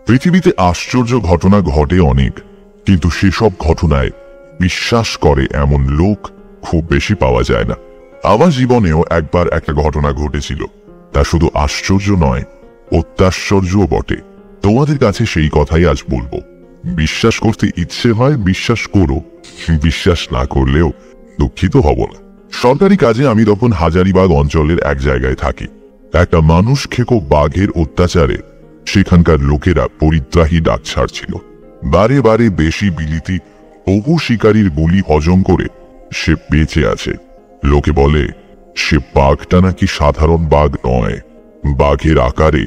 পৃথিবীতে আশ্চর্য ঘটনা ঘটে অনেক, কিন্তু সেসব ঘটনায় বিশ্বাস করে এমন লোক খুব বেশি পাওয়া যায় না। আমার জীবনেও একবার একটা ঘটনা ঘটেছিল, তা শুধু আশ্চর্য নয়, অত্যাশ্চর্যও বটে। তোমাদের কাছে সেই কথাই আজ বলবো। বিশ্বাস করতে ইচ্ছে হয় বিশ্বাস করো, বিশ্বাস না করলেও দুঃখিত হব না। সরকারি কাজে আমি তখন হাজারিবাগ অঞ্চলের এক জায়গায় থাকি। একটা মানুষ খেকো বাঘের অত্যাচারে সেখানকার লোকেরা পরিত্রাহী ডাক ছাড়ছিল। বারে বারে বেশি বিলিতি বহু শিকারীর গুলি হজম করে সে বেঁচে আছে। লোকে বলে সে বাঘটা নাকি সাধারণ বাঘ নয়, বাঘের আকারে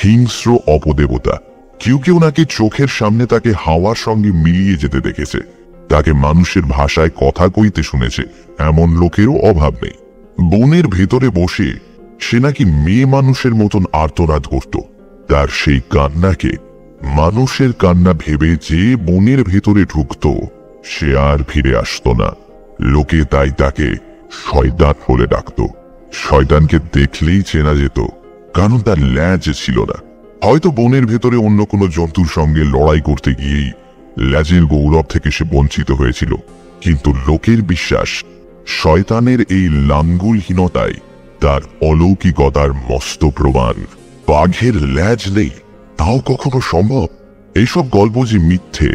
হিংস্র অপদেবতা। কেউ কেউ নাকি চোখের সামনে তাকে হাওয়ার সঙ্গে মিলিয়ে যেতে দেখেছে, তাকে মানুষের ভাষায় কথা কইতে শুনেছে। এমন লোকেরও অভাব নেই। বনের ভেতরে বসে সে নাকি মেয়ে মানুষের মতন আর্তনাদ করত। তার সেই কান্নাকে মানুষের কান্না ভেবে যে বনের ভেতরে ঢুকত সে আর ফিরে আসতো না। লোকে তাই তাকে শয়তান বলে ডাকত। শয়তানকে দেখলেই চেনা যেত, কারণ তার ল্যাজ ছিল না। হয়তো বনের ভেতরে অন্য কোনো জন্তুর সঙ্গে লড়াই করতে গিয়েই ল্যাজের গৌরব থেকে সে বঞ্চিত হয়েছিল। কিন্তু লোকের বিশ্বাস শয়তানের এই লাঙ্গুলহীনতায় তার অলৌকিকতার মস্ত প্রমাণ। বাঘের ল্যাজ নেই, তাও কখনো সম্ভব? এইসব গল্প যে মিথ্যে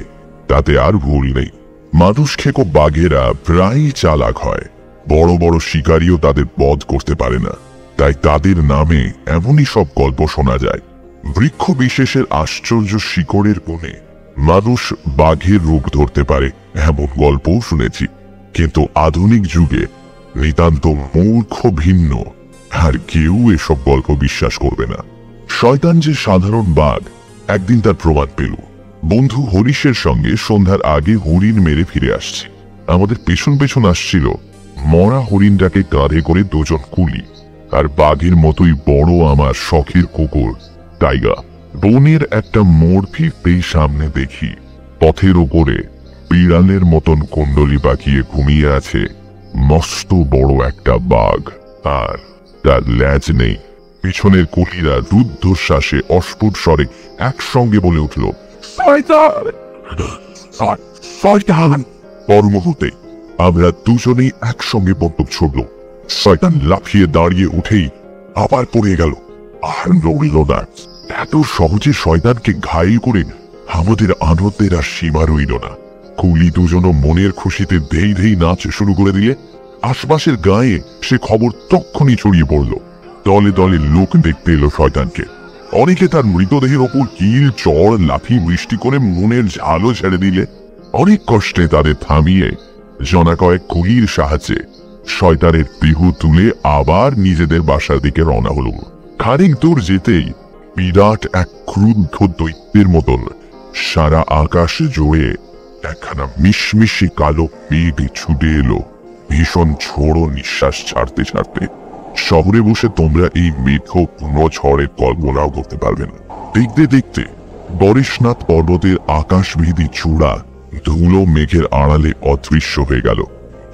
তাতে আর ভুল নেই। মানুষ খেকো বাঘেরা প্রায়ই চালাক হয়, বড় বড় শিকারীও তাদের বধ করতে পারে না, তাই তাদের নামে এমনই সব গল্প শোনা যায়। বৃক্ষ বিশেষের আশ্চর্য শিকড়ের কোণে মানুষ বাঘের রূপ ধরতে পারে এমন গল্পও শুনেছি। কিন্তু আধুনিক যুগে নিতান্ত মূর্খ ভিন্ন, আর কেউ এসব গল্প বিশ্বাস করবে না। শয়তান যে সাধারণ বাঘ একদিন তার প্রমাণ পেল। বন্ধু হরিশের সঙ্গে সন্ধ্যার আগে হরিণ মেরে ফিরে আসছে। আমাদের পেছন পেছন আসছিল মরা হরিণটাকে কাঁধে করে দুজন কুলি, আর বাঘের মতোই বড় আমার শখের কুকুর টাইগা। বনের একটা মোড় ফিরতেই সামনে দেখি পথের ওপরে বিড়ালের মতন কুণ্ডলি পাকিয়ে ঘুমিয়ে আছে মস্ত বড় একটা বাঘ, আর তার ল্যাজ নেই। পিছনের কুলিরা রুদ্ধশ্বাসে অস্ফুট স্বরে একসঙ্গে বলে উঠল, পর মুহূর্তে আমরা দুজনেই একসঙ্গে বন্দুক ছুড়ল। শয়তান লাফিয়ে দাঁড়িয়ে উঠেই আবার পড়ে গেল, আর নড়ল না। এত সহজে শয়তানকে ঘায়েল করে আমাদের আনন্দের আর সীমা রইল না। কুলি দুজনও মনের খুশিতে ধেই ধেই নাচ শুরু করে দিলে আশপাশের গায়ে সে খবর তক্ষুনি ছড়িয়ে পড়ল। দলে দলে লোক দেখতে এলো শয়তানকে। অনেকে তার মৃতদেহের ওপর কিল চড় লাফি বৃষ্টি করে মনের ঝালও ছেড়ে দিলে। অনেক কষ্টে তাদের থামিয়ে জনা কয়েক কুলির সাহায্যে শয়তানের দেহ তুলে আবার নিজেদের বাসার দিকে রওনা হল। খানিক দূর যেতেই বিরাট এক ক্রুদ্ধ দৈত্যের মতন সারা আকাশ জুড়ে একখানা মিশমিশি কালো মেঘ ছুটে এলো, ভীষণ ঝোড়ো নিঃশ্বাস ছাড়তে ছাড়তে। শহরে বসে তোমরা এই মেঘ পুনঃ ঝড়ের কল্পনাও করতে পারবে না। দেখতে দেখতে বরিশনাথ পর্বতের আকাশভেদী চূড়া ধুলো মেঘের আড়ালে অদৃশ্য হয়ে গেল।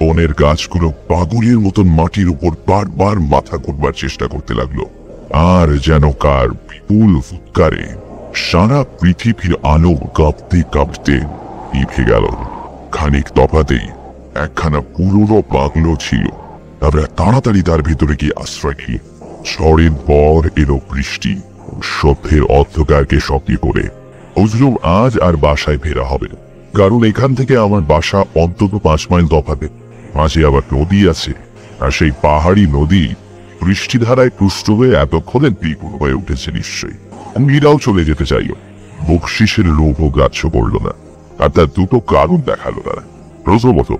বনের গাছগুলো পাগলের মতন মাটির উপর বারবার মাথা ঘুরবার চেষ্টা করতে লাগলো, আর যেন কার বিপুল ফুৎকারে সারা পৃথিবীর আলো কাঁপতে কাঁপতে নিভে গেল। খানিক তফাতেই একখানা পুরনো বাংলো ছিল। আমরা তাড়াতাড়ি তার ভিতরে গিয়ে আশ্রয় নিই। ঝড়ের পর এলো বৃষ্টি, সন্ধ্যের অন্ধকারকে সঙ্গে করে বুঝলুম আজ আর বাসায় ফেরা হবে, কারণ এখান থেকে আমার বাসা অন্তত 5 মাইল তফাতে। মাঝে আবার নদী আছে, আর সেই পাহাড়ি নদী বৃষ্টিধারায় পুষ্ট হয়ে এতক্ষণে দ্বিগুণ হয়ে উঠেছে নিশ্চয়ই। কুমিরাও চলে যেতে চাইল, বকশিসের লোভও গ্রাহ্য করল না। আর তার দুটো কারণ দেখালো তারা। প্রথমত,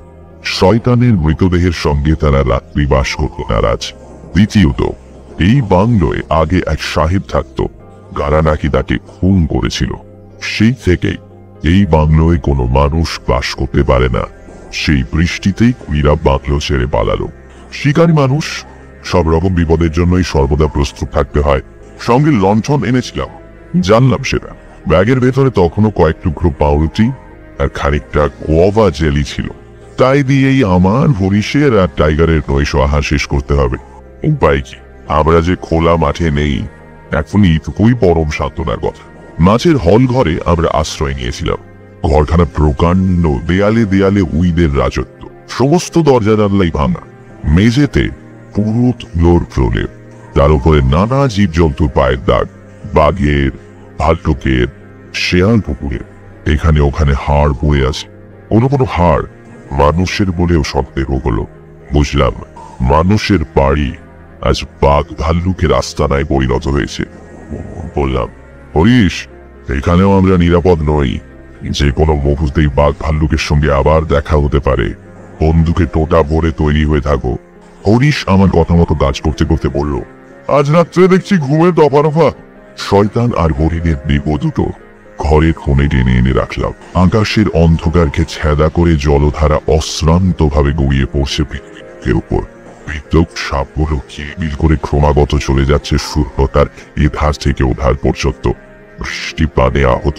শয়তানের মৃতদেহের সঙ্গে তারা রাত্রি বাস করত নারাজ। দ্বিতীয়ত, এই বাংলোয় আগে এক সাহেব থাকত, যারা নাকি তাকে খুন করেছিল। সেই থেকেই এই বাংলোয় কোনো মানুষ বাস করতে পারে না। সেই বৃষ্টিতেই কুইরা বাংলো ছেড়ে পালালো। শিকারী মানুষ, সব রকম বিপদের জন্যই সর্বদা প্রস্তুত থাকতে হয়। সঙ্গে লণ্ঠন এনেছিলাম, জানলাম সেটা। ব্যাগের ভেতরে তখনও কয়েক টুকরো পাউরুটি আর খানিকটা গোয়াভা জেলি ছিল। তাই দিয়েই আমার হরিশের আর টাইগারের নৈশ আহার শেষ করতে হবে। উপায় কি? আমরা যে খোলা মাঠে নেই, এখনই এইটুকুই পরম সান্ত্বনার কথা। মাছের হল ঘরে আমরা আশ্রয় নিয়েছিলাম। ঘরখানা প্রকাণ্ড, দেয়ালে দেয়ালে উইদের রাজত্ব, সমস্ত দরজা জানলাই ভাঙা, মেঝেতে পুরো ফ্লোর প্রলেপ, তার উপরে নানা জীবজন্তুর পায়ের দাগ, বাঘের, ভাল্লুকের, শেয়াল কুকুরের। এখানে ওখানে হাড় বয়ে আছে, কোনো কোনো হাড় মানুষের বলেও সন্দেহ হলো। বুঝলাম মানুষের বাড়ি আজ বাঘ ভাল্লুকের আস্তানায় পরিণত হয়েছে। বললাম, হরিশ, এখানেও আমরা নিরাপদ নই, যে কোনো মুহূর্তেই বাঘ ভাল্লুকের সঙ্গে আবার দেখা হতে পারে। বন্দুকে টোটা ভরে তৈরি হয়ে থাকো। হরিশ আমার কথা মতো কাজ করতে করতে বলল, আজ রাত্রে দেখছি ঘুমের দফা রফা। শয়তান আর হরিণের দেহ দুটো ঘরের কোণে টেনে এনে রাখলাম। আকাশের অন্ধকারকে ছেদা করে জলধারা অশ্রান্ত ভাবে গড়িয়ে পড়ছে পৃথিবীর উপর। বিদ্যুৎ সাপগুলো কিলবিল করে ক্রমাগত চলে যাচ্ছে সূর্যতার এধার থেকে ওধার পর্যন্ত। বৃষ্টি পানে আহত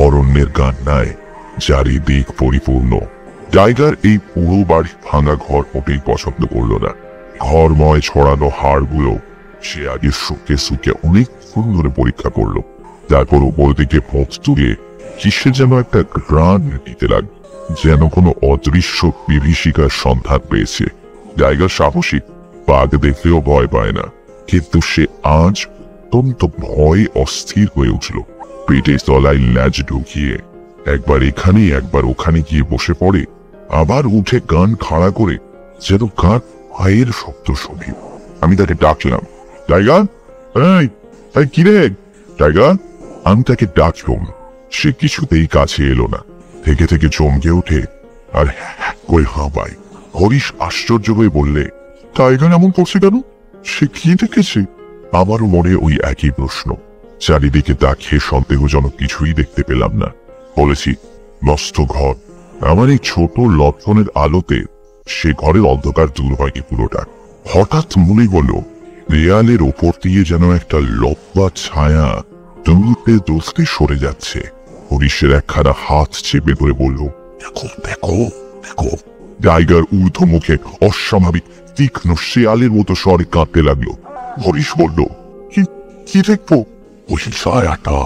অরণ্যের কান্নায় চারিদিক পরিপূর্ণ। টাইগার এই পুরো বাড়ি ভাঙা ঘর মোটেই পছন্দ করল না। ঘরময় ছড়ানো হাড়গুলো সে আগে শুকে শুকে অনেক ধরে পরীক্ষা করলো। তারপর উপর দিকে পথ তুলে কিসের যেন একটা গ্রান নিতে লাগলো, যেন কোনো অদৃশ্য বিভীষিকার সন্ধান পেয়েছে। টাইগার সাহসী, বাঘ দেখলেও ভয় পায় না, কিন্তু সে আজ অত্যন্ত ভয়ে অস্থির হয়ে উঠল। পেটের তলায় ল্যাজ ঢুকিয়ে একবার এখানে একবার ওখানে গিয়ে বসে পড়ে, আবার উঠে কান খাড়া করে যেন কার পায়ের শব্দ শুনি। আমি তাকে ডাকলাম, টাইগার, এই কিরে টাইগার। আমি তাকে ডাকলাম, সে কিছুতেই কাছে এলো না। থেকে থেকে চমকে ওঠে আর কই হাঁপায়। হরিশ আশ্চর্য হয়ে বললে, টাইগার এমন করছে কেন? সে কি দেখেছে? আমারও মনে ওই একই প্রশ্ন। চারিদিকে তাকিয়ে সন্দেহজনক কিছুই দেখতে পেলাম না। বলেছি, নষ্ট ঘর। আমার এই ছোট লণ্ঠনের আলোতে সে ঘরের অন্ধকার দূর হয়নি পুরোটা। হঠাৎ মনে হলো দেয়ালের ওপর দিয়ে যেন একটা লম্বা ছায়া দূরতে দোস্তে সরে যাচ্ছে। হরিশের একখানা হাত চেপে ধরে বলল, দেখো দেখো দেখো। টাইগার ঊর্ধ্ব মুখে অস্বাভাবিক তীক্ষ্ণ শেয়ালের মতো স্বরে কাঁদতে লাগলো। হরিশ বলল, কি দেখবো? ওই ছায়াটা,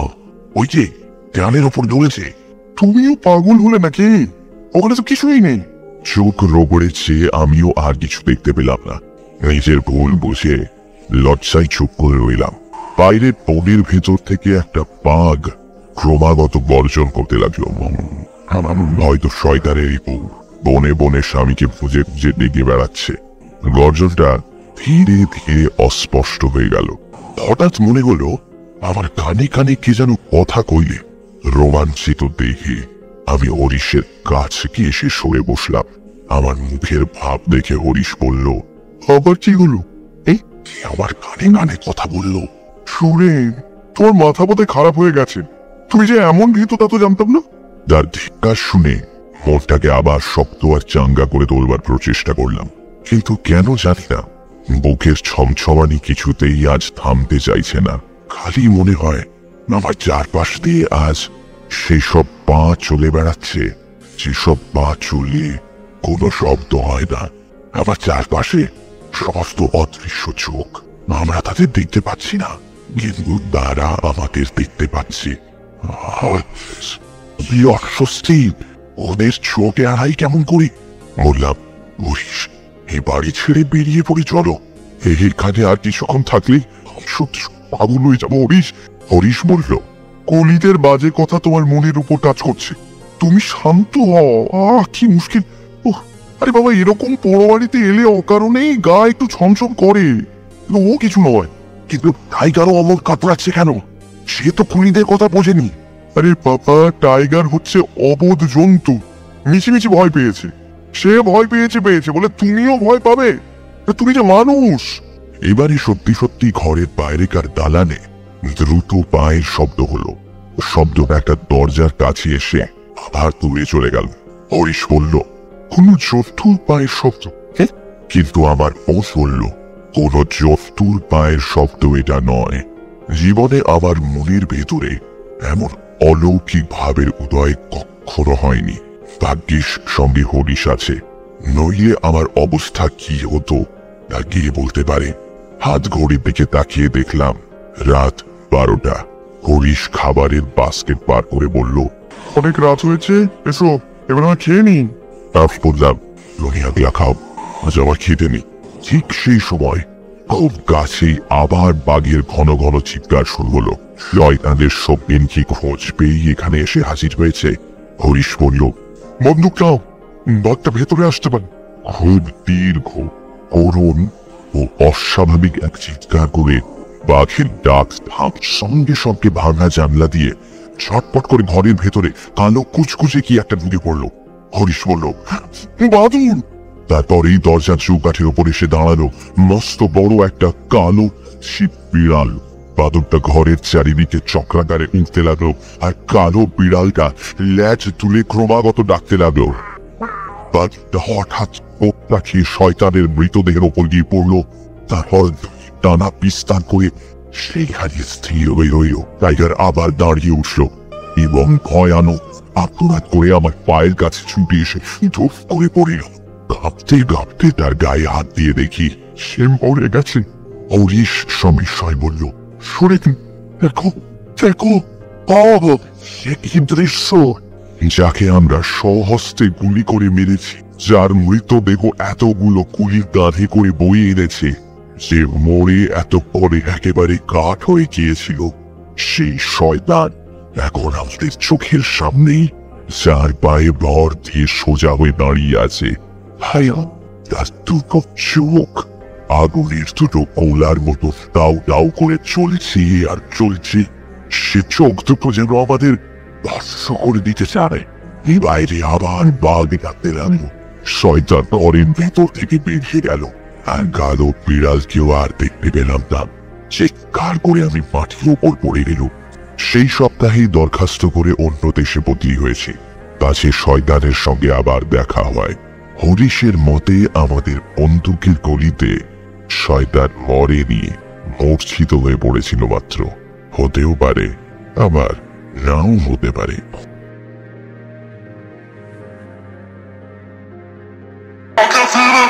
ওই যে দেয়ালের ওপর দৌড়েছে। তুমিও পাগল হলে নাকি? ওখানে তো কিছুই নেই। চোখ রগড়েছে, আমিও আর কিছু দেখতে পেলাম না। নিজের ভুল বুঝে লজ্জায় চুপ করে রইলাম। বাইরের বনের ভেতর থেকে একটা বাঘ ক্রমাগত গর্জন করতে লাগলো। হয়তো শয়তানেরই বনে বনে স্বামীকে খুঁজে খুঁজে ডেকে বেড়াচ্ছে। গর্জনটা ধীরে ধীরে অস্পষ্ট হয়ে গেল। হঠাৎ মনে হলো আমার কানে কানে কে যেন কথা কইলে। রোমাঞ্চিত দেখে আমি হরিশের কাছে গিয়ে এসে সরে বসলাম। আমার মুখের ভাব দেখে হরিশ বলল, আবার কি হলো? এই আমার কানে কানে কথা বললো। শুনে তোমার মাথা বোধহয় খারাপ হয়ে গেছে। তুমি যে এমন ভীত তা তো জানতাম না। তার ধিক্কার শুনে মনটাকে আবার শক্ত আর চাঙ্গা করে তোলবার প্রচেষ্টা করলাম, কিন্তু কেন জানি না বুকের ছমছমানি কিছুতেই আজ থামতে চাইছে না। খালি মনে হয় আমার চারপাশ দিয়ে আজ সেসব পা চলে বেড়াচ্ছে, যেসব পা চলে কোনো শব্দ হয় না। আমার চারপাশে সমস্ত অদৃশ্য চোখ, আমরা তাদের দেখতে পাচ্ছি না, কিন্তু তারা আমাদের দেখতে পাচ্ছে। অস্বস্তি, ওদের চোখে আড়াই কেমন করি। বললাম, হরিশ, এই বাড়ি ছেড়ে বেরিয়ে পড়ে চলো। এখানে আর কিছুক্ষণ থাকলে সত্যি পাগল হয়ে যাবো। হরিশ হরিশ বলল, কলিদের বাজে কথা তোমার মনের উপর কাজ করছে, তুমি শান্ত হও। কি মুশকিল। আরে বাবা, এরকম পোড়ো বাড়িতে এলে অকারণেই গা একটু ছমছম করে, ও কিছু নয়। কিন্তু টাইগারও অমর কাতরাচ্ছে কেন? সে তো খুনিদের কথা বোঝেনি। আরে বাবা, টাইগার হচ্ছে অবোধ জন্তু, মিছিমিছি ভয় পেয়েছে। সে ভয় পেয়েছে বলে তুমিও ভয় পাবে? তুমি যে মানুষ। এবারে সত্যি সত্যি ঘরের বাইরেকার দালানে দ্রুত পায়ের শব্দ হলো। শব্দটা একটা দরজার কাছে এসে আবার দূরে চলে গেল। হরিশ বলল, কোন জন্তুর পায়ের শব্দ। কিন্তু আমার বোস বলল, কোন জন্তুর পায়ের শব্দ এটা নয়। জীবনে আমার মনের ভেতরে এমন অলৌকিক ভাবের উদয় কখনো হয়নি। ভাগ্যিস সঙ্গে হরিশ আছে, নইলে আমার অবস্থা কি হতো তা গিয়ে বলতে পারে। হাত ঘড়ির দিকে তাকিয়ে দেখলাম রাত 12টা। হরিশ খাবারের বাস্কেট পার করে বলল, অনেক রাত হয়েছে, এসো এবার আমরা খেয়ে নিই। আমি বললাম, রোহিয়াকে খাও, আজ আমার খেতে নেই। ঠিক সেই সময় খুব গাছেই আবার বাঘের ঘন ঘন চিৎকার শুরু হলো। শয়তানদের সব বেনকি খোঁজ পেয়ে এখানে এসে হাজির হয়েছে। হরিশ বলল, বন্দুক নাও, বাঘটা ভেতরে আসতে পারে। খুব দীর্ঘ, করুণ ও অস্বাভাবিক এক চিৎকার করে বাঘের ডাক সঙ্গে সঙ্গে ভাঙা জানলা দিয়ে ছটপট করে ঘরের ভেতরে কালো কুচকুচে কি একটা ঢুকে পড়লো। হরিশ বলল, বাদুর! তারপরেই দরজার চৌকাঠের ওপর এসে দাঁড়ালো মস্ত বড় একটা কালো শীত বিড়াল। বাদুরটা ঘরের চারিদিকে চক্রাকারে উঠতে লাগলো, আর কালো বিড়ালটা ল্যাজ তুলে ক্রমাগত ডাকতে লাগলো। বাঘটা হঠাৎ পোকটা খেয়ে শয়তানের মৃতদেহের ওপর গিয়ে পড়লো। তারপর টানা বিস্তার করে সেইখানে স্থির হয়ে রইল। টাইগার আবার দাঁড়িয়ে উঠল এবং ভয়ানক আত্মনাদ করে আমার পায়ের কাছে ছুটে এসে ধূপ করে পড়ল। কাঁপতে কাঁপতে তার গায়ে হাত দিয়ে দেখি সে মরে গেছে। হরিশ সবিস্ময় বলল, সরে দেখো, দেখো, সে কি দৃশ্য! যাকে আমরা স্বহস্তে গুলি করে মেরেছি, যার মৃতদেহ এতগুলো কুলির গাধে করে বয়ে এনেছে, যে মরে এত পরে একেবারে কাঠ হয়ে গিয়েছিল, সেই শয়তান এখন আমাদের চোখের সামনেই যার পায়ে ভর দিয়ে সোজা হয়ে দাঁড়িয়ে আছে। ভাইয়া, তার দুটো চোখ আগুনের দুটো কোলার মতো দাউ দাউ করে চলছে আর চলছে। সে চোখ দুটো যেন আমাদের ভস্ম করে দিতে চায়। এই বাইরে আবার বাঘ ডাকতে লাগলো। শয়তান ঘরের ভেতর থেকে বেরিয়ে গেল, আর কালো বিড়ালকেও আর দেখতে পেলাম না। চিৎকার করে আমি মাটির ওপর পড়ে গেল। সেই সপ্তাহেই দরখাস্ত করে অন্য দেশে বদলি হয়েছে। কাছে শয়তানের সঙ্গে আবার দেখা হয়। হরিশের মতে আমাদের বন্দুকের গলিতে শয়তান মরেনি, মূর্ছিত হয়ে পড়েছিল মাত্র। হতেও পারে, আবার নাও হতে পারে। ফিরে